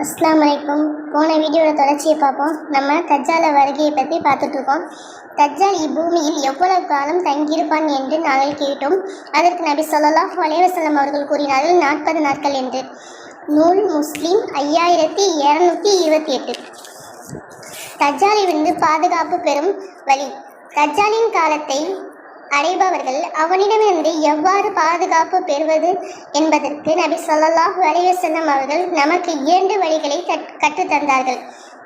அஸ்ஸலாமு அலைக்கும். போன வீடியோவில் தொடர்ச்சியை பார்ப்போம். நம்ம தஜ்ஜால வருகையை பற்றி பார்த்துட்ருக்கோம். தஜ்ஜால் இப்பூமியில் எவ்வளவு காலம் தங்கியிருப்பான் என்று நாங்கள் கேட்டோம். அதற்கு நபி ஸல்லல்லாஹு அலைஹி வஸல்லம் அவர்கள் கூறினார்கள் 40 நாட்கள் என்று. நூல் முஸ்லிம் 5228. தஜ்ஜாலிலிருந்து பாதுகாப்பு பெறும் வழி. தஜ்ஜாலின் காலத்தை அடைபவர்கள் அவனிடமிருந்து எவ்வாறு பாதுகாப்பு பெறுவது என்பதற்கு நபி ஸல்லல்லாஹு அலைஹி வஸல்லம் அவர்கள் நமக்கு 2 வழிகளை கற்றுத்தந்தார்கள்.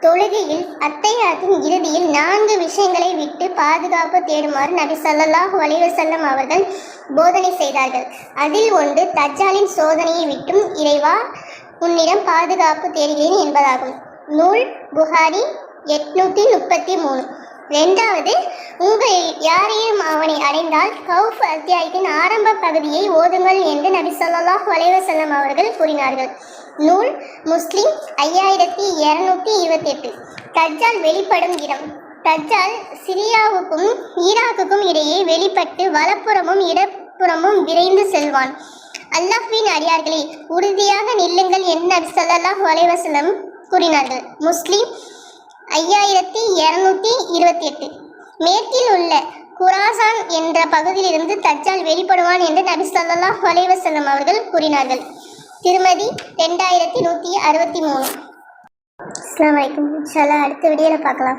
தொழுகையில் அத்தையாத்தின் இறுதியில் 4 விஷயங்களை விட்டு பாதுகாப்பு தேடுமாறு நபி ஸல்லல்லாஹு அலைஹி வஸல்லம் அவர்கள் போதனை செய்தார்கள். அதில் ஒன்று தஜ்ஜாலின் சோதனையை விட்டும் இறைவா உன்னிடம் பாதுகாப்பு தேடுகிறேன் என்பதாகும். நூல் புகாரி 833. 2வது, உங்கள் யாரையும் அவனை அடைந்தால் கௌஃப் அத்தியாயத்தின் ஆரம்ப பகுதியை ஓதுங்கள் என்று நபி ஸல்லல்லாஹு அலைஹி வஸல்லம் அவர்கள் கூறினார்கள். நூல் முஸ்லிம் 5228. தஜ்ஜால் வெளிப்படும் இடம். தஜ்ஜால் சிரியாவுக்கும் ஈராக்குக்கும் இடையே வெளிப்பட்டு வலப்புறமும் இடப்புறமும் விரைந்து செல்வான். அல்லாஹ்வின் அடியார்களே, உறுதியாக நில்லுங்கள் என்று நபி ஸல்லல்லாஹு அலைஹி வஸல்லம் கூறினார்கள். முஸ்லிம் 5228. மேற்கில் உள்ள குராசான் என்ற பகுதியிலிருந்து தஜ்ஜால் வெளிப்படுவான் என்று நபி ஸல்லல்லாஹு அலைஹி வஸல்லம் அவர்கள் கூறினார்கள். திருமதி 2163. அஸ்ஸலாமு அலைக்கும். இன்ஷா அல்லாஹ் அடுத்த வீடியோவில் பார்க்கலாம்.